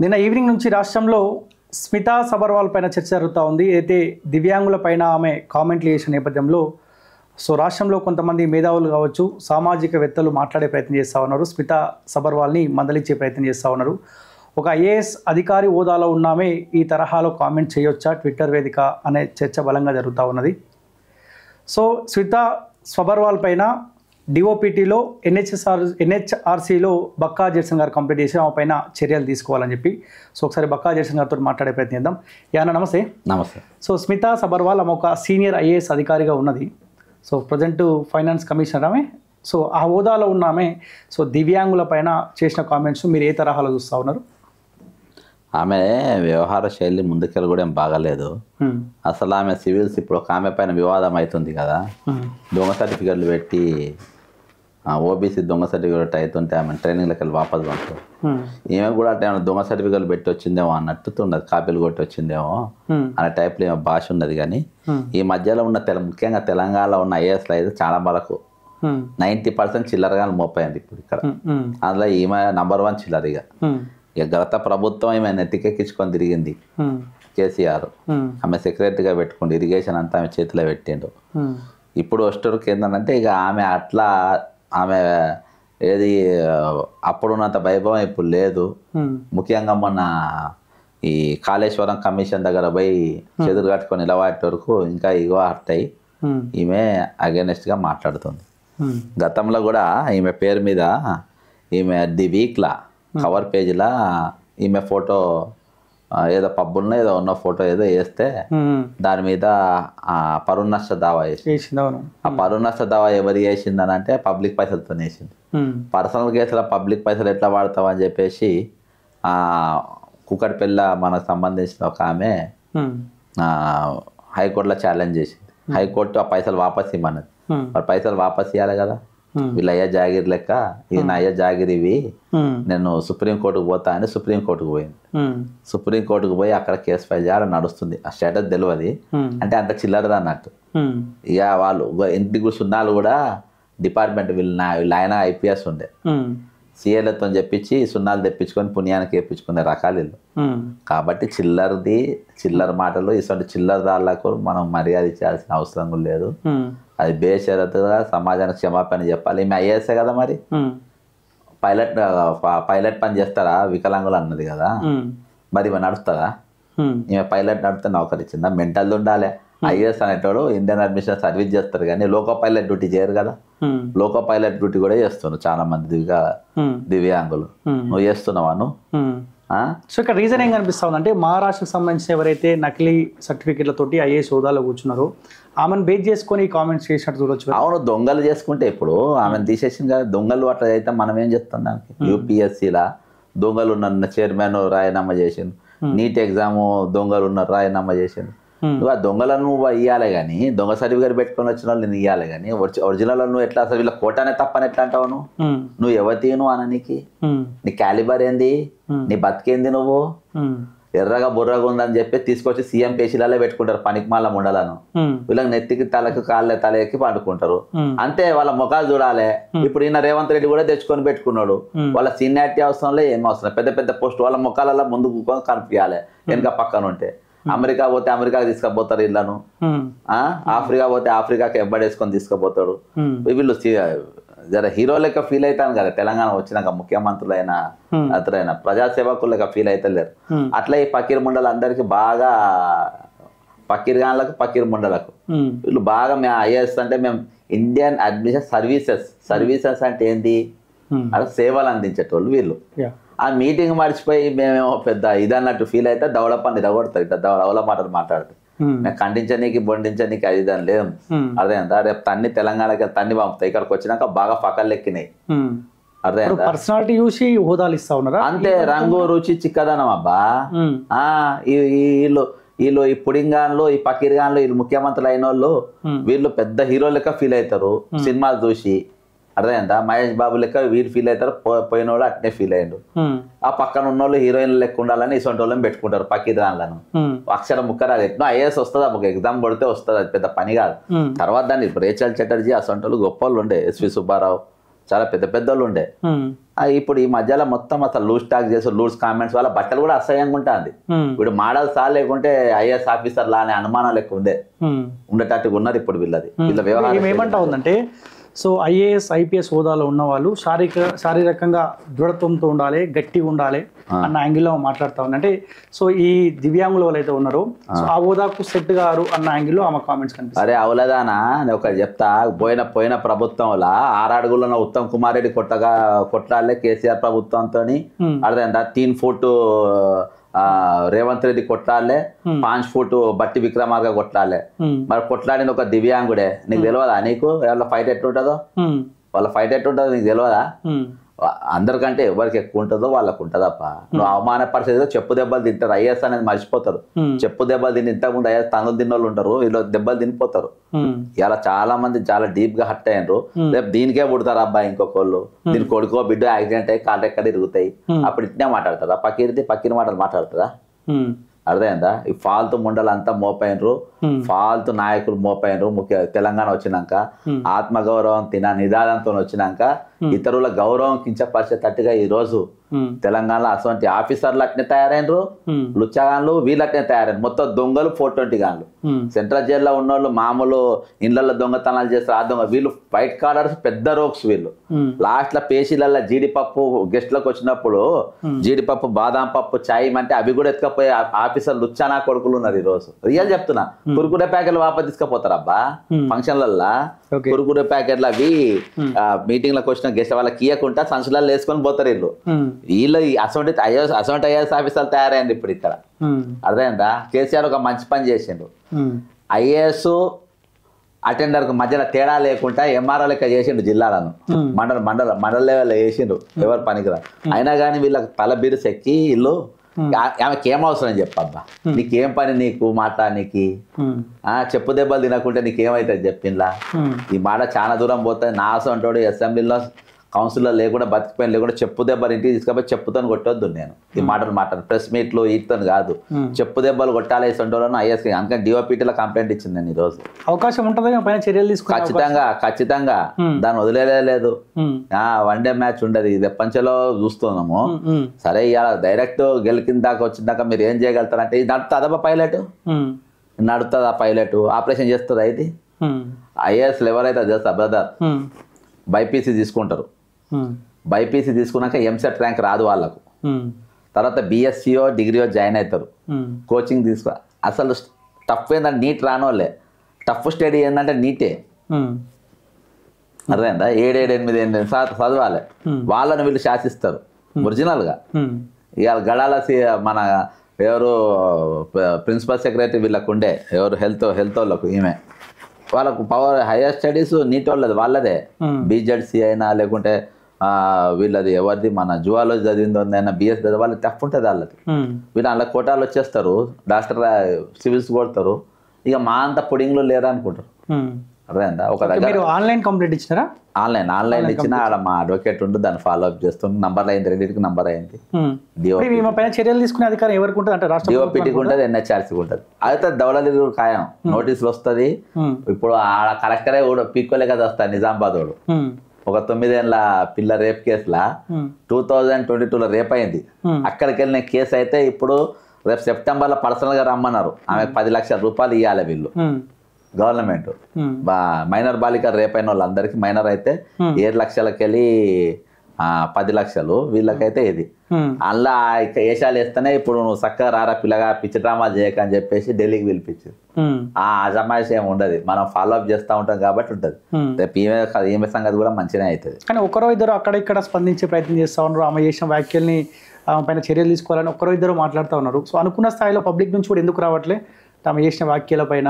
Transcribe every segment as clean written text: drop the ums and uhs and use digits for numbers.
నిన్న ఈవినింగ్ నుంచి రాష్ట్రంలో స్మితా సబర్వాల్ పైన చర్చ జరుగుతూ ఉంది. అయితే దివ్యాంగుల పైన ఆమె కామెంట్లు చేసిన నేపథ్యంలో రాష్ట్రంలో కొంతమంది మేధావులు కావచ్చు, సామాజికవేత్తలు మాట్లాడే ప్రయత్నం చేస్తూ ఉన్నారు. స్మితా సబర్వాల్ని మందలించే ప్రయత్నం చేస్తూ ఉన్నారు. ఒక ఐఏఎస్ అధికారి హోదాలో ఉన్నామే ఈ తరహాలో కామెంట్ చేయొచ్చా ట్విట్టర్ వేదిక అనే చర్చ బలంగా జరుగుతూ ఉన్నది. సో స్మితా సబర్వాల్ పైన డిఓపిటీలో ఎన్హెచ్ఆర్సీలో బక్కా జెర్సన్ గారు కంప్లీట్ చేసి ఆమె పైన చర్యలు తీసుకోవాలని చెప్పి ఒకసారి బక్కా జెర్సన్ గారితో మాట్లాడే ప్రయత్నం చేద్దాం. యానా నమస్తే. నమస్తే. సో స్మితా సబర్వాల్ ఆమె ఒక సీనియర్ ఐఏఎస్ అధికారిగా ఉన్నది. సో ప్రజెంట్ ఫైనాన్స్ కమిషనర్ ఆమె. సో ఆ హోదాలో ఉన్నామే. సో దివ్యాంగుల పైన చేసిన కామెంట్స్ మీరు ఏ తరహాలో చూస్తూ ఉన్నారు? ఆమె వ్యవహార శైలి ముందుకెళ్ళి కూడా ఏం బాగాలేదు. అసలు ఆమె సివిల్స్ ఇప్పుడు ఒక ఆమె పైన వివాదం అవుతుంది కదా, దొంగ సర్టిఫికెట్లు పెట్టి ఓబీసీ దొంగ సర్టిఫికెట్ అవుతుంటే ఆమె ట్రైనింగ్లోకి వెళ్ళి వాపస్ పంపుతారు. ఈమె కూడా అంటే దొంగ సర్టిఫికెట్లు పెట్టి వచ్చిందేమో అన్నట్టు ఉన్నది, కాపీలు కొట్టి వచ్చిందేమో అనే టైప్లో ఏమో భాష ఉన్నది. కానీ ఈ మధ్యలో ఉన్న ముఖ్యంగా తెలంగాణలో ఉన్న ఐఏఎస్లో అయితే చాలా వరకు 90% చిల్లరగా మోపోయింది ఇప్పుడు ఇక్కడ. అందులో ఈమె నంబర్ 1 చిల్లర. ఇక గత ప్రభుత్వం ఈమె నెత్తికెక్కించుకొని తిరిగింది కేసీఆర్. ఆమె సెక్రటరీగా పెట్టుకుంటూ ఇరిగేషన్ అంతా ఆమె చేతిలో పెట్టిండు. ఇప్పుడు వస్టర్కి ఏంటంటే ఇక ఆమె అట్లా ఆమె ఏది అప్పుడున్నంత వైభవం ఇప్పుడు లేదు. ముఖ్యంగా మొన్న ఈ కాళేశ్వరం కమిషన్ దగ్గర పోయి చేతులు కట్టుకొని నిలబడే వరకు ఇంకా ఇగో హర్ట్ ఈమె అగెనెస్ట్గా మాట్లాడుతుంది. గతంలో కూడా ఈమె పేరు మీద ఈమె ది వీక్లా కవర్ పేజీలా ఈమె ఫోటో ఏదో పబ్బుల్లో ఏదో ఉన్న ఫోటో ఏదో వేస్తే దాని మీద పరువు నష్ట దావా వేసింది. ఆ పరువు నష్ట దావా ఎవరు వేసిందని అంటే పబ్లిక్ పైసలతో వేసింది. పర్సనల్ కేసులో పబ్లిక్ పైసలు ఎట్లా వాడతావు అని చెప్పేసి కుక్కటిపల్లి మనకు సంబంధించిన ఒక ఆమె హైకోర్టులో ఛాలెంజ్ చేసింది. హైకోర్టు ఆ పైసలు వాపస్ ఇవ్వమన్నది. మరి పైసలు వాపస్ ఇవ్వాలి కదా. వీళ్ళు అయ్యా జాగిరి లెక్క ఈయన అయ్యా జాగిరి ఇవి నేను సుప్రీంకోర్టుకు పోతా అని సుప్రీంకోర్టుకు పోయింది. సుప్రీంకోర్టుకు పోయి అక్కడ కేసు ఫైల్ చేయాలని నడుస్తుంది. ఆ స్టేటస్ తెలియదు అంటే అంత చిల్లరది అన్నట్టు. ఇక వాళ్ళు ఇంటికి సున్నాలు కూడా డిపార్ట్మెంట్ వీళ్ళు ఆయన ఐపీఎస్ ఉండే సీఏలతో చెప్పించి సున్నాలు తెప్పించుకొని పుణ్యానికి వేయించుకునే రకాలు వీళ్ళు. కాబట్టి చిల్లర మాటలు ఇటువంటి చిల్లరదారులకు మనం మర్యాద ఇచ్చాల్సిన అవసరం కూడా లేదు. అది బేషరతుగా సమాజానికి క్షమాపణ చెప్పాలి. ఈమె ఐఏఎస్ కదా, మరి పైలట్ పని చేస్తారా వికలాంగులు అన్నది కదా, మరి ఇవి నడుస్తుందా? ఈమె పైలట్ నడిపితే నౌకరిచ్చిందా? మెంటల్ ఉండాలి. ఐఏఎస్ అనేటోడు ఇండియన్ అడ్మిషన్ సర్వీస్ చేస్తారు కానీ లోకో పైలట్ డ్యూటీ చేయరు కదా. లోకో పైలట్ డ్యూటీ కూడా చేస్తున్నావు చాలా మంది దివ్యాంగులు. నువ్వు చేస్తున్నావా? సో ఇక్కడ రీజన్ ఏం కనిపిస్తా ఉందంటే మహారాష్ట్రకు సంబంధించిన ఎవరైతే నకిలీ సర్టిఫికెట్లతోటి ఐఏఎస్ హోదాలో కూర్చున్నారో ఆమెను బేస్ చేసుకొని కామెంట్స్ చేసినట్టు చూడొచ్చు. అవును, దొంగలు చేసుకుంటే ఇప్పుడు ఆమెను తీసేసింది కదా. దొంగలు అట్లా అయితే మనం ఏం చేస్తాం దానికి? యూపీఎస్సీలా దొంగలు ఉన్న చైర్మన్ రాజీనామా చేసిండు. నీట్ ఎగ్జామ్ దొంగలు ఉన్న రాజీనామా చేసిండు. నువ్వు ఆ దొంగలను నువ్వు ఇవ్వాలి కానీ, దొంగ సర్టిఫికేట్ పెట్టుకొని వచ్చిన వాళ్ళు నేను ఇవ్వాలి కానీ, ఒరిజినల్ నువ్వు ఎట్లా అసలు వీళ్ళ కోటానే తప్పని ఎట్లా అంటావు? నువ్వు ఎవతీను అననికి నీ క్యాలిబర్ ఏంది, నీ బతికేంది? నువ్వు ఎర్రగా బుర్రగా ఉందని చెప్పి తీసుకొచ్చి సీఎం పేషీలలో పెట్టుకుంటారు పనికిమాల ముండలను. వీళ్ళకి నెత్తికి తల ఎక్కి పండుకుంటారు అంతే. వాళ్ళ ముఖాలు చూడాలి. ఇప్పుడు ఈయన రేవంత్ రెడ్డి కూడా తెచ్చుకొని పెట్టుకున్నాడు. వాళ్ళ సీనియారిటీ అవసరంలో ఏం అవసరం, పెద్ద పెద్ద పోస్ట్ వాళ్ళ ముఖాలలో ముందుకు కనిపించాలి వెనుక పక్కన ఉంటే. అమెరికా పోతే అమెరికాకి తీసుకుపోతారు ఇళ్లను, ఆఫ్రికా పోతే ఆఫ్రికాకి ఎబ్బడేసుకొని తీసుకుపోతాడు. వీళ్ళు జర హీరో లెక్క ఫీల్ అవుతాను కదా తెలంగాణ వచ్చినాక, ముఖ్యమంత్రులైన అతలైన ప్రజాసేవకులు లెక్క ఫీల్ అవుతలేరు. అట్లా ఈ పకీర్ ముండలు అందరికి బాగా పకీర్ గాన్లకు పకీర్ ముండలకు వీళ్ళు బాగా మేము ఐఏఎస్ అంటే మేము ఇండియన్ అడ్మిషన్ సర్వీసెస్ అంటే ఏంటి, అలా సేవలు అందించేటోళ్ళు వీళ్ళు. ఆ మీటింగ్ మర్చిపోయి మేమేమో పెద్ద ఇదన్నట్టు ఫీల్ అయితే దవడపని ఇరగొడతారు. ఇట్లా దవడ మాటలు మాట్లాడుతారు. మేము ఖండించనీకి బొండించనీకి అది దాని లేదు. అర్థమైందా? రేపు తన్ని తెలంగాణకి తన్ని పంపుతాయి. ఇక్కడికి వచ్చినాక బాగా పక్కలు ఎక్కినాయి. అర్థమైందా? పర్సనాలిటీ చూసి హోదాలు ఇస్తా ఉన్నారు. అంతే, రంగు రుచి చిక్కదనం అబ్బా. వీళ్ళు ఈ పుడింగాన్లు ఈ పకీర్గాన్లు వీళ్ళు ముఖ్యమంత్రులు అయిన వాళ్ళు వీళ్ళు పెద్ద హీరో లెక్క ఫీల్ అవుతారు సినిమాలు చూసి. అర్థమైందా? మహేష్ బాబు లెక్క వీళ్ళు ఫీల్ అవుతారు, పోయిన వాళ్ళు అట్నే ఫీల్ అయ్యిండు. ఆ పక్కన ఉన్న వాళ్ళు హీరోయిన్లు లెక్క ఉండాలని ఇటువంటి వాళ్ళని పెట్టుకుంటారు పకీర్గాన్లను. అక్షరం ముక్కరాదు. ఎట్నో ఐఏఎస్ వస్తుంది, ఒక ఎగ్జామ్ కొడితే వస్తుంది, అది పెద్ద పని కాదు. తర్వాత దాన్ని రేచల్ చటర్జీ అసంటి వాళ్ళు గొప్ప వాళ్ళు ఉండే, ఎస్వి సుబ్బారావు చాలా పెద్ద పెద్ద వాళ్ళు ఉండే. ఇప్పుడు ఈ మధ్యలో మొత్తం అసలు లూజ్ టాక్ చేసి లూజ్ కామెంట్స్ వల్ల బట్టలు కూడా అసహ్యంగా ఉంటుంది. ఇప్పుడు మోడల్ సార్ లేకుంటే ఐఏఎస్ ఆఫీసర్ లా అనే అనుమానాలు ఎక్కువ ఉండేటట్టుగా ఉన్నారు ఇప్పుడు వీళ్ళది. వీళ్ళ వ్యవహారం ఏమంటా ఉందంటే సో ఐఏఎస్ ఐపీఎస్ హోదాలో ఉన్న వాళ్ళు శారీరకంగా దృఢత్వంతో ఉండాలి, గట్టిగా ఉండాలి అన్న యాంగిల్లో మాట్లాడుతూ ఉంది. అంటే సో ఈ దివ్యాంగుల వాళ్ళు అయితే ఉన్నారో ఆ హోదాకు సెట్ గారు అన్న యాంగిల్లో ఆమె కామెంట్స్ కనిపిస్తాయి. అరే అవలేదానా నేను ఒకటి చెప్తా, పోయిన ప్రభుత్వంలో 6 అడుగుల ఉత్తమ్ కుమార్ రెడ్డి కొట్లాడలే కేసీఆర్ ప్రభుత్వంతో అర్థమైందా. 3 ఫూట్ రేవంత్ రెడ్డి కొట్లాడలే, 5 ఫూట్ బట్టి విక్రమార్క కొట్లాడలే. మరి కొట్లాడింది ఒక దివ్యాంగుడే. నీకు తెలియదా? నీకు వాళ్ళ ఫైట్ ఎట్లుంటుందో నీకు తెలియదా? అందరికంటే ఎవరికి ఎక్కువ ఉంటుందో వాళ్ళకు ఉంటుందప్ప. నువ్వు అవమాన పరిస్థితిలో చెప్పు దెబ్బలు తింటారు. ఐఏఎస్ అనేది మర్చిపోతారు. చెప్పు దెబ్బలు తిని ఇంతకుముందు ఐఏఎస్ తనులు తిన్న వాళ్ళు ఉంటారు, వీళ్ళు దెబ్బలు తినిపోతారు. ఇలా చాలా మంది చాలా డీప్ గా హర్ట్ అయ్యారు. రేపు దీనికే పుడతారు అబ్బాయి ఇంకొకళ్ళు, దీని కొడుకో బిడ్డ యాక్సిడెంట్ అయ్యి కాళ్ళు ఎక్కడ తిరుగుతాయి. అప్పుడు ఇట్నే మాట్లాడతారా? పక్కిన మాటలు మాట్లాడతారా? అర్థమైందా? ఈ ఫాల్తు ముండలు అంతా మోపైనరు, ఫాల్తు నాయకులు మోపైనరు. ముఖ్య తెలంగాణ వచ్చినాక ఆత్మగౌరవం నిదానంతో వచ్చినాక ఇతరుల గౌరవం కించపరిచేటట్టుగా ఈ రోజు తెలంగాణలో అటువంటి ఆఫీసర్లు అట్నే తయారైనరు, లుచ్చగాన్లు వీళ్ళు అట్నే తయారైన. మొత్తం దొంగలు 420 గాన్లు. సెంట్రల్ జైల్లో ఉన్న వాళ్ళు మామూలు ఇళ్లలో దొంగతనాలు చేస్తారు. ఆ దొంగ వీళ్ళు వైట్ కాలర్స్, పెద్ద రోక్స్ వీళ్ళు. లాస్ట్ లో పేషీలలో జీడిపప్పు గెస్ట్లకు వచ్చినప్పుడు జీడిపప్పు, బాదాం పప్పు, చాయ్ అంటే అవి కూడా ఎత్తుకపోయే ఆఫీసర్ లుచ్చానా కొడుకులు ఉన్నారు ఈ రోజు. రియల్ చెప్తున్నా. కురుకురే ప్యాకెట్లు వాపస్ తీసుకుపోతారు అబ్బా ఫంక్షన్లల్లా. కురుకురే ప్యాకెట్లు అవి మీటింగ్ లకు వచ్చిన గెస్ట్ వాళ్ళకి ఇయ్యకుండా సంచులలో వేసుకొని పోతారు వీళ్ళు. వీళ్ళు అసొంటి ఐఏఎస్ ఆఫీసర్లు తయారైంది ఇప్పుడు ఇక్కడ. అర్థమైందా? కేసీఆర్ ఒక మంచి పని చేసిండు. ఐఏఎస్ అటెండర్ కు మధ్యలో తేడా లేకుండా ఎంఆర్ఓ లెక్క చేసిండు. జిల్లాలను మండల లెవెల్లో చేసిండు ఎవరు పనికిరా. అయినా కానీ వీళ్ళకి తల బిరుసు ఎక్కి వీళ్ళు ఆమెకి ఏం అవసరం చెప్పబ్బా, నీకేం పని నీకు మాట్లాడనీకి, చెప్పు దెబ్బలు తినకుంటే నీకేమైతుంది చెప్పిండ్లా. ఈ మాట చాలా దూరం పోతుంది. నా అసంటోడు అసెంబ్లీలో కౌన్సిల్లో లేకుండా బతికిపోయిన లేకుండా చెప్పు దెబ్బలు ఇంటికి తీసుకపోయి చెప్పుతో కొట్టొద్దు. నేను ఈ మాటలు ప్రెస్ మీట్లు వీటితో కాదు, చెప్పు దెబ్బలు కొట్టాలి వేసుకుంటాను. ఐఎస్కి అందుకని డిఓపిటీలో కంప్లైంట్ ఇచ్చింది నేను ఈ రోజు. అవకాశం ఉంటుంది పైన చర్యలు తీసుకుని ఖచ్చితంగా దాన్ని వదిలేలేదు. వన్డే మ్యాచ్ ఉండదు. ఇది ఎప్పంచలో చూస్తున్నాము. సరే ఇవాళ డైరెక్ట్ గెలికిన దాకా వచ్చిన దాకా మీరు ఏం చేయగలుగుతారంటే ఇది నడుతుందా పైలట్? నడుతుందా పైలట్? ఆపరేషన్ చేస్తుందా? ఇది ఐఏఎస్లు ఎవరైతే చేస్తా బ్రదర్ బైపీసీ తీసుకుంటారు. బైపీసీ తీసుకున్నాక ఎంసెట్ ర్యాంక్ రాదు వాళ్ళకు. తర్వాత బిఎస్సీఓ డిగ్రీయో జాయిన్ అవుతారు. కోచింగ్ తీసుకో. అసలు టఫ్ ఏంటంటే నీట్ రానోళ్ళే. టఫ్ స్టడీ ఏంటంటే నీటే. అర్థమైందా? 7, 8 చదవాలి. వాళ్ళని వీళ్ళు శాసిస్తారు ఒరిజినల్గా. ఇవాళ గడాల మన ఎవరు ప్రిన్సిపల్ సెక్రటరీ వీళ్ళకు ఉండే ఎవరు హెల్త్ వాళ్ళకు ఈమె వాళ్ళకు పవర్ హైయర్ స్టడీస్ నీట్ వాళ్ళదే. బీజెడ్సీ అయినా లేకుంటే వీళ్ళది ఎవరిది మన జువాలజీ చదివిందో అయినా బిఎస్ వాళ్ళు టఫ్ ఉంటుంది వాళ్ళది. వీళ్ళు అందులో కోటాలు వచ్చేస్తారు, డాక్టర్ సివిల్స్ కొడతారు. ఇక మా అంత పుడింగ్లో లేరు అనుకుంటారు. అర్థమైందా? ఒక దగ్గర ఆన్లైన్ కంప్లీట్ ఇచ్చినారా? ఆన్లైన్ ఇచ్చినా ఆడ మా అడ్వకేట్ ఉండి దాన్ని ఫాలో అప్ చేస్తుంది. నంబర్ అయింది, రెండింటికి నంబర్ అయింది. చర్యలు తీసుకునే అధికారం ఎవరికి ఉంటుంది అంటే డిఓపిటీకి ఉంటుంది, ఎన్హెచ్ఆర్సీకి ఉంటుంది. అయితే దౌలలీలు ఖాయం నోటీసులు వస్తుంది. ఇప్పుడు ఆడ కలెక్టరే కూడా పీక్కోలే కదా వస్తాయి. నిజామాబాద్ వాడు ఒక 9 ఏళ్ళ పిల్ల రేప్ కేసులా 2022లో రేప్ అయింది. అక్కడికి వెళ్ళిన కేసు అయితే ఇప్పుడు రేపు సెప్టెంబర్లో పర్సనల్ గా రమ్మన్నారు. ఆమెకు 10 లక్షల రూపాయలు ఇవ్వాలి వీళ్ళు గవర్నమెంట్. మైనర్ బాలిక రేప్ అయిన వాళ్ళందరికీ మైనర్ అయితే 7 లక్షలకి వెళ్ళి 10 లక్షలు వీళ్ళకైతే ఇది. అందులో ఏషాలు వేస్తేనే ఇప్పుడు నువ్వు చక్కగా రారా పిల్లగా పిచ్చి డ్రామాలు చేయక అని చెప్పేసి ఢిల్లీకి పిలిపించారు. ఆ అజమాయిషి ఏమి ఉండదు, మనం ఫాలో అప్ చేస్తూ ఉంటాం కాబట్టి ఉంటుంది. రేపు ఈమె సంగతి కూడా మంచిగానే అవుతుంది. కానీ ఒకరో ఇద్దరు అక్కడ ఇక్కడ స్పందించే ప్రయత్నం చేస్తూ ఉన్నారు. ఆమె చేసిన వ్యాఖ్యల్ని పైన చర్యలు తీసుకోవాలని ఒకరో ఇద్దరు మాట్లాడుతూ ఉన్నారు. సో అనుకున్న స్థాయిలో పబ్లిక్ నుంచి కూడా ఎందుకు రావట్లే? ఆమె చేసిన వ్యాఖ్యల పైన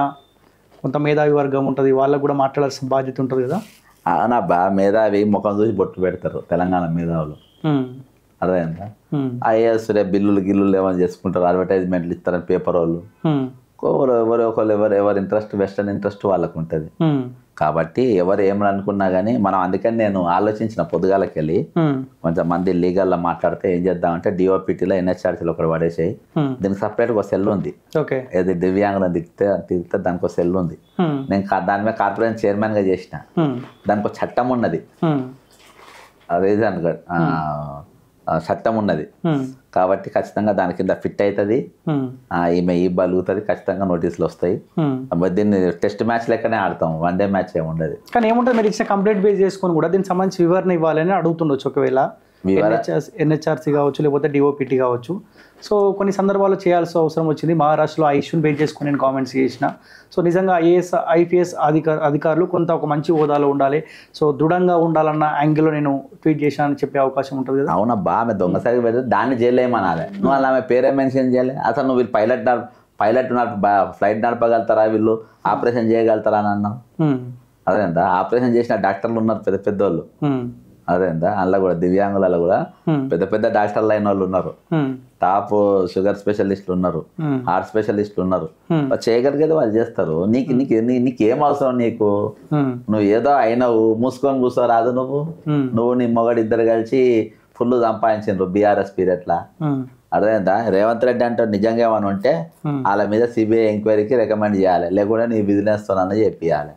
కొంత మేధావి వర్గం ఉంటుంది, వాళ్ళకు కూడా మాట్లాడాల్సిన బాధ్యత ఉంటుంది కదా. అవునబ్బా, మేధావి ముఖం చూసి బొట్టు పెడతారు తెలంగాణ మేధావులు. అదేందా ఐఏఎస్ రేపు బిల్లులు ఏమైనా చేసుకుంటారు, అడ్వర్టైజ్మెంట్లు ఇస్తారని పేపర్ వాళ్ళు. ఎవరి ఇంట్రెస్ట్ వెస్టర్న్ ఇంట్రెస్ట్ వాళ్ళకు ఉంటుంది. కాబట్టి ఎవరు ఏమని అనుకున్నా కానీ మనం అందుకని నేను ఆలోచించిన పొద్దుగాలకి వెళ్ళి కొంచెం మంది లీగల్లో మాట్లాడితే ఏం చేద్దామంటే డిఓపిటీలో ఎన్హెచ్ఆర్సీలో ఒకటి పడేసాయి. దీనికి సపరేట్గా ఒక సెల్ ఉంది. ఏది దివ్యాంగులను దిగితే దానికి ఒక సెల్ ఉంది. నేను దాని మీద కార్పొరేషన్ చైర్మన్ గా చేసిన. దానికి ఒక చట్టం ఉన్నది. రీజన్ చట్టం ఉన్నది కాబట్టి ఖచ్చితంగా దాని కింద ఫిట్ అవుతుంది. ఈమె ఈ బలుగుతుంది, ఖచ్చితంగా నోటీసులు వస్తాయి. దీన్ని టెస్ట్ మ్యాచ్ లెక్కనే ఆడతాం, వన్ డే మ్యాచ్ ఏమి ఉండదు. కానీ ఏముంటుంది, మీరు ఇచ్చిన కంప్లైంట్ బేస్ చేసుకొని కూడా దీనికి సంబంధించి వివరణ ఇవ్వాలని అడుగుతుండొచ్చు. ఒకవేళ ఎన్హెచ్ఆర్సీ కావచ్చు, లేకపోతే డిఓపిటి కావచ్చు. సో కొన్ని సందర్భాల్లో చేయాల్సిన అవసరం వచ్చింది. మహారాష్ట్రలో ఆ ఇష్యూని బేస్ చేసుకుని నేను కామెంట్స్ చేసిన. సో నిజంగా ఐఏఎస్ ఐపీఎస్ అధికారులు కొంత ఒక మంచి హోదాలో ఉండాలి, సో దృఢంగా ఉండాలన్న యాంగిల్లో నేను ట్వీట్ చేశానని చెప్పే అవకాశం ఉంటుంది కదా. అవునబ్బా, ఆమె దొంగసారి పెడితే దాన్ని చేయలేమనాలి. నువ్వు అలా ఆమె పేరే మెన్షన్ చేయాలి. అసలు నువ్వు వీళ్ళు పైలట్ ఫ్లైట్ నడపగలుగుతారా, వీళ్ళు ఆపరేషన్ చేయగలుగుతారా అని అన్నావు. అదేందా ఆపరేషన్ చేసిన డాక్టర్లు ఉన్నారు పెద్ద పెద్ద వాళ్ళు. అదేందా అందులో కూడా దివ్యాంగులలో కూడా పెద్ద పెద్ద డాక్టర్లు అయిన వాళ్ళు ఉన్నారు. టాప్ షుగర్ స్పెషలిస్టులు ఉన్నారు, హార్ట్ స్పెషలిస్టులు ఉన్నారు. చేయగలిగేది వాళ్ళు చేస్తారు. నీకేం అవసరం? నువ్వు ఏదో అయినావు, మూసుకొని కూర్చోరాదు. నువ్వు నీ మొగడు ఇద్దరు కలిసి ఫుల్ సంపాదించారు బీఆర్ఎస్ పీరియడ్లా. అర్థమైందా? రేవంత్ రెడ్డి అంటే నిజంగా ఏమని ఉంటే వాళ్ళ మీద సిబిఐ ఎంక్వైరీకి రికమెండ్ చేయాలి, లేకుంటే నీ బిజినెస్ తోనన్నా చెప్పియాలి.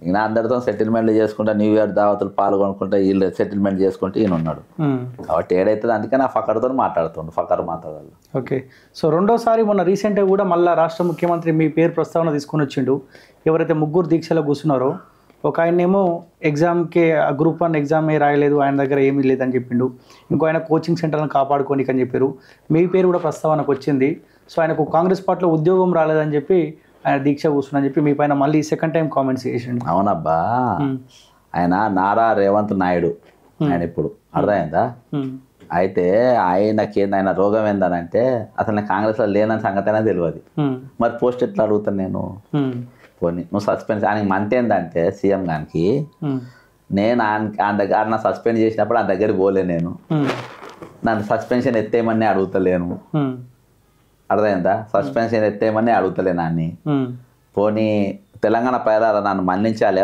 ఇంకా అందరితో సెటిల్మెంట్లు చేసుకుంటా, న్యూ ఇయర్ దావతులు పాల్గొనుకుంటా, వీళ్ళు సెటిల్మెంట్ చేసుకుంటే ఈయన ఉన్నాడు. కాబట్టి ఏడైతుంది, అందుకే నా ఫకర్తో మాట్లాడుతుండు, ఫకర్ మాట్లాడాలి. ఓకే. సో రెండోసారి మొన్న రీసెంట్గా కూడా మళ్ళీ రాష్ట్ర ముఖ్యమంత్రి మీ పేరు ప్రస్తావన తీసుకొని వచ్చిండు. ఎవరైతే 3 దీక్షలో కూర్చున్నారో ఒక ఆయనేమో ఎగ్జామ్కి గ్రూప్ 1 ఎగ్జామే రాయలేదు, ఆయన దగ్గర ఏమీ లేదని చెప్పిండు. ఇంకో ఆయన కోచింగ్ సెంటర్లను కాపాడుకోనికి అని చెప్పారు. మీ పేరు కూడా ప్రస్తావనకు వచ్చింది. సో ఆయనకు కాంగ్రెస్ పార్టీలో ఉద్యోగం రాలేదని చెప్పి ఆయన దీక్ష కూర్చుని చెప్పి మీ పైన మళ్ళీ సెకండ్ టైం కామెంట్స్ చేసిండు. అవునబ్బా, ఆయన నారా రేవంత్ నాయుడు ఆయన ఇప్పుడు అర్థమైందా? అయితే ఆయన రోగం ఏందనంటే అసలు నేను కాంగ్రెస్లో లేనని సంగతి అయినా తెలియదు. మరి పోస్ట్ ఎట్లా అడుగుతాను నేను? పోనీ నువ్వు సస్పెండ్ ఆయనకి మంత్ ఏందంటే సీఎం గానికి నేను ఆయన దగ్గర సస్పెండ్ చేసినప్పుడు ఆయన దగ్గరికి పోలే, నేను నన్ను సస్పెన్షన్ ఎత్తేయమని అడుగుతలేను. అర్థమైందా? సస్పెన్షన్ ఎత్తేయమని అడుగుతలేను అన్ని. పోనీ తెలంగాణ ప్రజల నన్ను మన్నించాలి.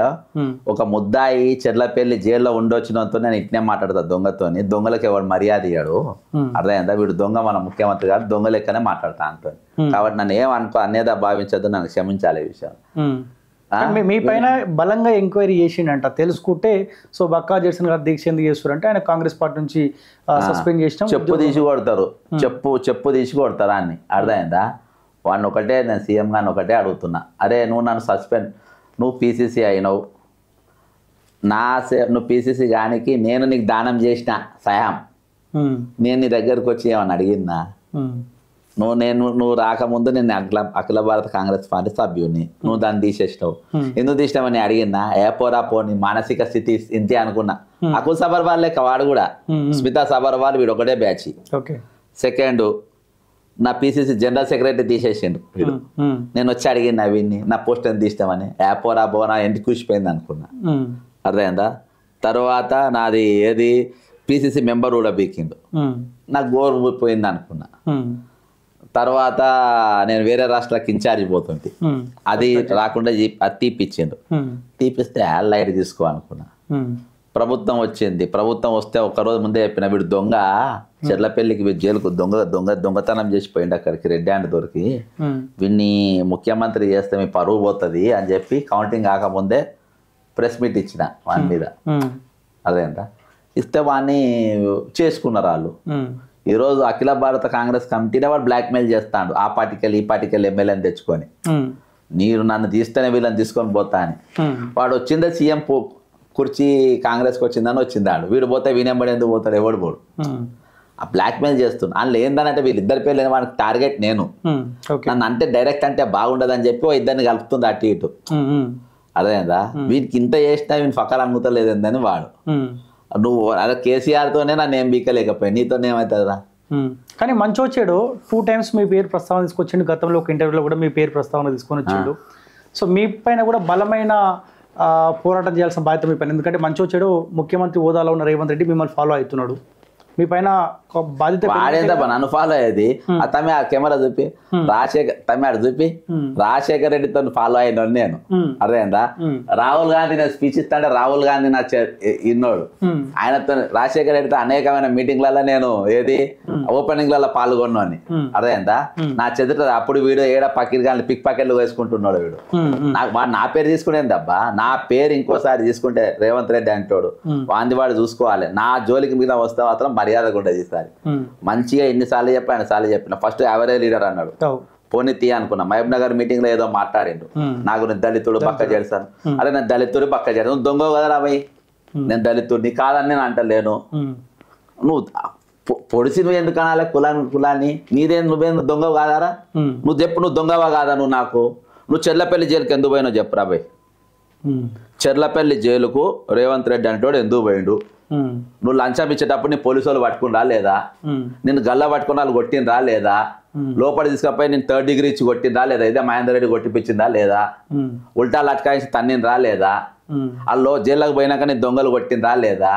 ఒక ముద్దాయి చెర్లపల్లి జైల్లో ఉండొచ్చినంతో నేను ఇట్నే మాట్లాడతా దొంగతోని. దొంగలకు ఎవరు మర్యాద ఇయ్యాడు. అర్థమైందా? వీడు దొంగ, మన ముఖ్యమంత్రి గారు దొంగ లెక్కనే మాట్లాడతా అంటుంది. కాబట్టి నన్ను ఏమనుకో అన్నేదా భావించద్దు, నన్ను క్షమించాలి ఈ విషయం. మీ పైన బలంగా ఎంక్వైరీ చేసిండంట తెలుసుకుంటే. సో బక్కా జడ్సన్ గారు దీక్ష ఎందుకు చేస్తారంటే ఆయన కాంగ్రెస్ పార్టీ నుంచి సస్పెండ్ చేసిన చెప్పు తీసి కొడతారు, చెప్పు తీసి కొడతారా అని. అర్థమైందా? వాడిని ఒకటే నేను సీఎం గారిని ఒకటే అడుగుతున్నా, అరే నువ్వు నన్ను నువ్వు పీసీసీ అయినావు, నువ్వు పీసీసీ గానికి నేను నీకు దానం చేసిన సహాయం నేను నీ దగ్గరకు వచ్చి ఏమన్నా అడిగిందా? నువ్వు రాకముందు నేను అఖిల భారత కాంగ్రెస్ పార్టీ సభ్యుని, నువ్వు దాన్ని తీసేసినావు. ఎందుకు తీసినావని అడిగినా? పోనీ మానసిక స్థితి ఇంతే అనుకున్నా. అకుల్ సబర్వాల్ లెక్క వాడు కూడా, స్మితా సబర్వాల్ వీడు ఒకటే బ్యాచ్. సెకండ్ నా పీసీసీ జనరల్ సెక్రటరీ తీసేసిండు వీడు. నేను వచ్చి అడిగిన వీడిని నా పోస్ట్ ఎంత తీసినామని. బో నా ఇంటికి కూర్చిపోయింది అనుకున్నా. అర్థమైందా? తర్వాత నాది ఏది పీసీసీ మెంబర్ కూడా బీకిండు, నాకు గోరు పోయింది అనుకున్నా. తర్వాత నేను వేరే రాష్ట్రాలకు ఇన్ఛార్జ్ పోతుంది, అది రాకుండా అది తీపిచ్చిండు. తీపిస్తే లైట్ తీసుకో అనుకున్నా. ప్రభుత్వం వచ్చింది, ప్రభుత్వం వస్తే ఒక్కరోజు ముందే చెప్పిన వీడు దొంగ, చెర్లపల్లికి జైలుకు దొంగతనం చేసిపోయింది అక్కడికి రెడ్ హ్యాండ్ దొరికి, వీడిని ముఖ్యమంత్రి చేస్తే మీ పరువు పోతుంది అని చెప్పి కౌంటింగ్ కాకముందే ప్రెస్ మీట్ ఇచ్చిన వాని మీద. అదేంట ఇస్తే వాడిని చేసుకున్నారు వాళ్ళు. ఈరోజు అఖిల భారత కాంగ్రెస్ కమిటీనే వాడు బ్లాక్మెయిల్ చేస్తాడు, ఆ పార్టీకెళ్ళి ఈ పార్టీకెళ్ళి ఎమ్మెల్యేని తెచ్చుకొని, మీరు నన్ను తీస్తేనే వీళ్ళని తీసుకొని పోతా అని. వాడు వచ్చిందే సీఎం కుర్చీ కాంగ్రెస్కి వచ్చిందని వచ్చిందాడు, వీడు పోతే వీనెంబడి ఎందుకు పోతాడు? ఎవడు పోడు. ఆ బ్లాక్మెయిల్ చేస్తున్నాడు. అందులో ఏందనంటే వీళ్ళిద్దరి పేర్లు వాడికి టార్గెట్ నేను, నన్ను అంటే డైరెక్ట్ అంటే బాగుండదని చెప్పి ఇద్దరిని కలుపుతుంది అటు ఇటు. అదేందా? వీడికి ఇంత చేసినా వీని ఫకర్ అమ్ముతలేదని వాడు. నువ్వు అదే కేసీఆర్తోనే నన్ను ఏం బీకలేకపోయాయి, నీతోనే ఏమవుతుందా? కానీ మంచో చెడు 2 times మీ పేరు ప్రస్తావన తీసుకొచ్చిండు. గతంలో ఒక ఇంటర్వ్యూలో కూడా మీ పేరు ప్రస్తావన తీసుకొని వచ్చిండు. సో మీ పైన కూడా బలమైన పోరాటం చేయాల్సిన బాధ్యత మీ పైన. ఎందుకంటే మంచో చెడు ముఖ్యమంత్రి హోదాలో ఉన్న రేవంత్ రెడ్డి మిమ్మల్ని ఫాలో అవుతున్నాడు. మీ పైన ఒక బాధ్యత వాడేదబ్బా నన్ను ఫాలో అయ్యేది తమ్మి ఆ కెమెరా చూపి తమ్మి ఆడ చూపి రాజశేఖర్ రెడ్డితో ఫాలో అయిన నేను అర్థమైందా రాహుల్ గాంధీ నా స్పీచ్ ఇస్తాంటే రాహుల్ గాంధీ నా ఇన్నోడు ఆయనతో రాజశేఖర్ రెడ్డితో అనేకమైన మీటింగ్లలో నేను ఏది ఓపెనింగ్లలో పాల్గొన్నాను అర్థమైందా నా చెదుట అప్పుడు వీడు ఏడా పక్కీర్ కానీ పిక్ పాకెట్లు వేసుకుంటున్నాడు వీడు వాడు నా పేరు తీసుకునేది అబ్బా నా పేరు ఇంకోసారి తీసుకుంటే రేవంత్ రెడ్డి అంటాడు వాంది వాడు చూసుకోవాలి నా జోలికి మీద వస్తే మాత్రం మర్యాద కూడా తీస్తారు మంచిగా ఎన్నిసార్లు చెప్పాను సార్లు చెప్పిన ఫస్ట్ ఎవరే లీడర్ అన్నాడు పోనీ తీ అనుకున్నా మహబూబ్ నగర్ మీటింగ్ లో ఏదో మాట్లాడిండు నాకు నేను దళితుడు పక్క చేస్తాను అరే నేను దళితుడు పక్క చేస్తాను నువ్వు దొంగ కదా రాబోయ్ నేను దళితుడిని కాదని నేను అంటలేను నువ్వు పొడిసి నువ్వు ఎందుకు అనాలి కులాన్ని నువ్వేం దొంగ కాదారా నువ్వు చెప్పు నువ్వు దొంగవా కాదా నువ్వు చెర్లపల్లి జైలుకి ఎందుకు పోయినావు చెప్పు రాబోయ్ చెర్లపల్లి జైలుకు రేవంత్ రెడ్డి అంటాడు ఎందుకు పోయిండు నువ్వు లంచం ఇచ్చేటప్పుడు నీ పోలీసు వాళ్ళు పట్టుకుని లేదా నిన్ను గల్ల పట్టుకుని వాళ్ళు కొట్టినరా లేదా లోపల తీసుకపోయి నేను 3rd డిగ్రీ ఇచ్చి కొట్టినరా లేదా ఇదే మహేందర్ రెడ్డి కొట్టిపించిందా లేదా ఉల్టా లట్కాయించి తన్నినరా లేదా వాళ్ళు జైల్లోకి పోయినాక నీ దొంగలు కొట్టినరా లేదా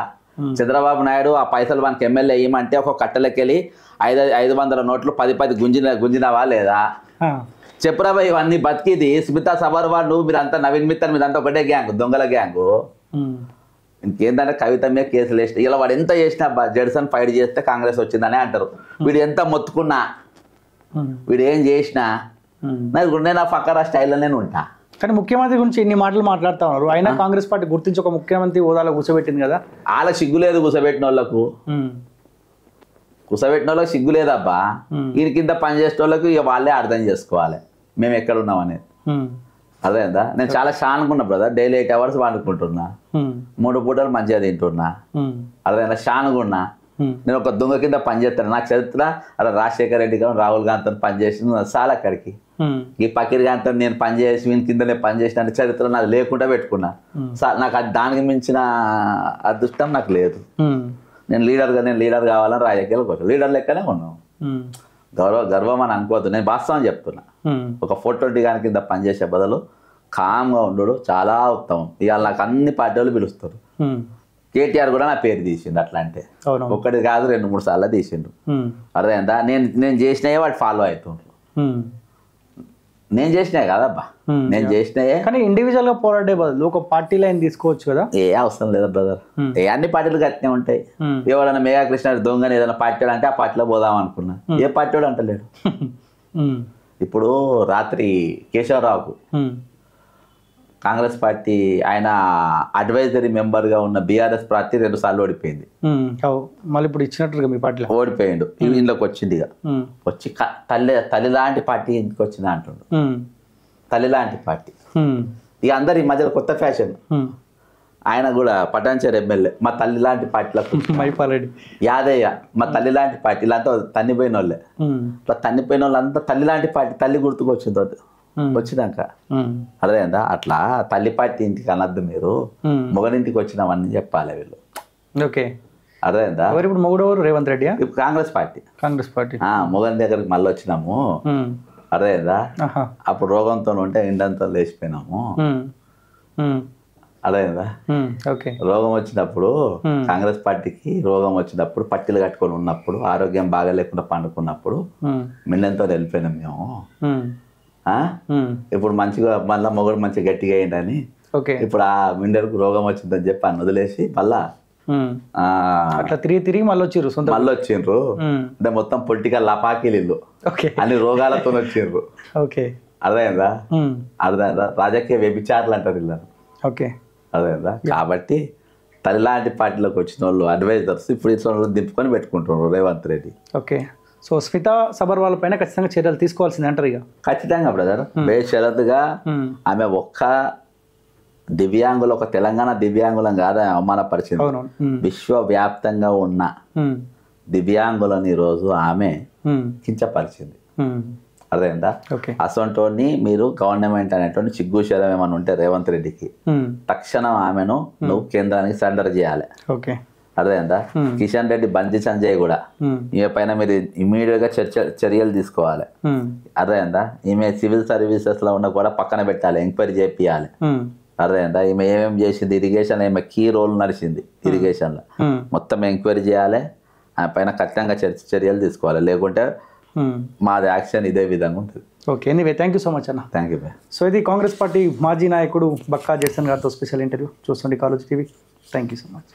చంద్రబాబు నాయుడు ఆ పైసలు మనకి ఎమ్మెల్యే ఇవ్వమంటే ఒక కట్టెలకెళ్ళి 500 నోట్లు 10 గుంజినవా లేదా చెప్పురా బాయ్ ఇవన్నీ బతికిది స్మితా సబర్వాల్ నువ్వు మీరంతా నవీన్ మిత్తన్ మీదంతా ఒకటే గ్యాంగ్ దొంగల గ్యాంగు ఇంకేంటంటే కవిత మీద కేసులు వేసిన ఇలా వాడు ఎంత చేసినా జడ్సన్ ఫైట్ చేస్తే కాంగ్రెస్ వచ్చిందనే అంటారు వీడు ఎంత మొత్తుకున్నా వీడు ఏం చేసినా నేను ఆ ఫకరా స్టైల్లో నేను ఉంటా కానీ ముఖ్యమంత్రి గురించి ఎన్ని మాటలు మాట్లాడుతూ ఉన్నారు అయినా కాంగ్రెస్ పార్టీ గుర్తించి ఒక ముఖ్యమంత్రి హోదాలో కూర్చోబెట్టింది కదా వాళ్ళకి సిగ్గు లేదు కూర్చోబెట్టిన వాళ్ళకు సిగ్గు లేదబ్బా వీరి కింద పనిచేసే వాళ్ళకి ఇక వాళ్ళే అర్థం చేసుకోవాలి మేము ఎక్కడ ఉన్నాం అనేది అదేందా నేను చాలా షానుకున్నా బ్రదర్ డైలీ 8 hours వండుకుంటున్నా 3 పూటలు మంచిగా తింటున్నా అదేనా షానుకున్నా నేను ఒక దొంగ కింద పనిచేస్తాను నా చరిత్ర అలా రాజశేఖర్ రెడ్డి గారు రాహుల్ గాంధీతో పనిచేసి చాలా అక్కడికి ఈ పకీర్ గాంధీతో నేను పనిచేసి వీని కింద నేను పనిచేసిన చరిత్ర నాకు లేకుండా పెట్టుకున్నా నాకు దానికి మించిన అదృష్టం నాకు లేదు నేను లీడర్ కావాలని రాజకీయాలకు వచ్చాను లీడర్ లెక్కనే ఉన్నాను గర్వం అని అనుకోవద్దు నేను వాస్తవం చెప్తున్నా ఒక 420 గాని కింద పనిచేసే బదులు కామ్గా ఉండడు చాలా ఉత్తమం ఇవాళ నాకు అన్ని పార్టీలు పిలుస్తారు కేటీఆర్ కూడా నా పేరు తీసిండు అట్లా అంటే ఒక్కటి కాదు 2-3 సార్లు తీసిండు అర్థమైందా నేను చేసినాయే వాడు ఫాలో అవుతుండ్రు నేను చేసినాయి కదబ్బా నేను చేసినాయే కానీ ఇండివిజువల్ గా పోరాడే బదులు ఒక పార్టీ లైన్ తీసుకోవచ్చు కదా ఏ అవసరం లేదా బ్రదర్ అన్ని పార్టీలు గట్టినే ఉంటాయి ఎవరైనా మేఘా కృష్ణ దొంగని ఏదైనా పార్టీ అంటే ఆ పార్టీలో పోదాం అనుకున్నా ఏ పార్టీ వాడు అంటలేడు ఇప్పుడు రాత్రి కేశవరావుకు కాంగ్రెస్ పార్టీ ఆయన అడ్వైజరీ మెంబర్గా ఉన్న బీఆర్ఎస్ పార్టీ 2 సార్లు ఓడిపోయింది మళ్ళీ ఇప్పుడు ఇచ్చినట్టుగా మీ పార్టీలో ఓడిపోయిండు ఇంట్లోకి వచ్చింది ఇక వచ్చి తల్లి లాంటి పార్టీ ఇంటికి వచ్చింది అంటుండు తల్లి లాంటి పార్టీ ఇక అందరు ఈ మధ్యలో కొత్త ఫ్యాషన్ ఆయన కూడా పటాన్చేరు ఎమ్మెల్యే మా తల్లి లాంటి పార్టీలకు మైపాలరెడ్డి యాదయ్య మా తల్లి లాంటి పార్టీ ఇలాంతా తన్నిపోయిన వాళ్ళే ఇట్లా తన్నిపోయిన వాళ్ళంతా తల్లి లాంటి పార్టీ తల్లి గుర్తుకు వచ్చింది వచ్చినాక అర్థమైందా అట్లా తల్లి పార్టీ ఇంటికి అనద్దు మీరు మొగనింటికి వచ్చినామని చెప్పాలి వీళ్ళు ఓకే అర్థమైందా ఇప్పుడు మొగుడు రేవంత్ రెడ్డి ఇప్పుడు కాంగ్రెస్ పార్టీ మొగని దగ్గరికి మళ్ళీ వచ్చినాము అర్థమైందా అప్పుడు రోగంతో ఉంటే ఇండంతో లేచిపోయినాము అర్థమైందా రోగం వచ్చినప్పుడు కాంగ్రెస్ పార్టీకి రోగం వచ్చినప్పుడు పట్టీలు కట్టుకొని ఉన్నప్పుడు ఆరోగ్యం బాగా లేకుండా పండుకున్నప్పుడు మిండంతో వెళ్ళిపోయినాం మేము ఇప్పుడు మంచిగా మళ్ళా మొగుడు మంచిగా గట్టిగా అయిందని ఇప్పుడు ఆ మిండర్కు రోగం వచ్చిందని చెప్పి అని వదిలేసి మళ్ళా అట్లా తిరిగి మళ్ళీ వచ్చిండ్రు అంటే మొత్తం పొలిటికల్ లపాకీలు అన్ని రోగాలతో వచ్చిండ్రు అర్థమైందా రాజకీయ వ్యభిచారులు అంటారు వీళ్ళని అర్థమైందా కాబట్టి తల్లిలాంటి పార్టీలోకి వచ్చిన వాళ్ళు అడ్వైజర్స్ ఇప్పుడు ఇట్లా దింపుకొని పెట్టుకుంటున్నారు రేవంత్ రెడ్డి సో స్మితా సబర్వాల్ పైన ఖచ్చితంగా చర్యలు తీసుకోవాల్సింది అంటారు ఇక ఖచ్చితంగా బ్రదర్ బేషరతుగా ఆమె ఒక్క దివ్యాంగులు ఒక తెలంగాణ దివ్యాంగులం కాదు అవమానపరిచింది విశ్వవ్యాప్తంగా ఉన్న దివ్యాంగులని ఈరోజు ఆమె కించపరిచింది అర్థమైందా అసొంటోని మీరు గవర్నమెంట్ అనేటువంటి సిగ్గుశరం ఏమైనా ఉంటే రేవంత్ రెడ్డికి తక్షణం ఆమెను నువ్వు కేంద్రానికి సరెండర్ చేయాలి అర్థమైందా కిషన్ రెడ్డి బండి సంజయ్ కూడా ఈమె పైన మీరు ఇమీడియట్ గా చర్యలు తీసుకోవాలి అర్థమైందా ఈమె సివిల్ సర్వీసెస్ లో ఉన్న కూడా పక్కన పెట్టాలి ఎంక్వైరీ చేపియాలి అర్థమైందా ఈమె ఏమేమి చేసింది ఇరిగేషన్ ఈమె కీ రోల్ నడిచింది ఇరిగేషన్ లో మొత్తం ఎంక్వైరీ చేయాలి ఆయన పైన ఖచ్చితంగా చర్యలు తీసుకోవాలి, లేకుంటే మాది యాక్షన్ ఇదే విధంగా ఉంటుంది. Okay, anyway thank you so much అన్న. Thank you bye. సో ఇది కాంగ్రెస్ పార్టీ మాజీ నాయకుడు బక్కా జయసన్ గారితో స్పెషల్ ఇంటర్వ్యూ. చూస్తుండే college TV. Thank you so much.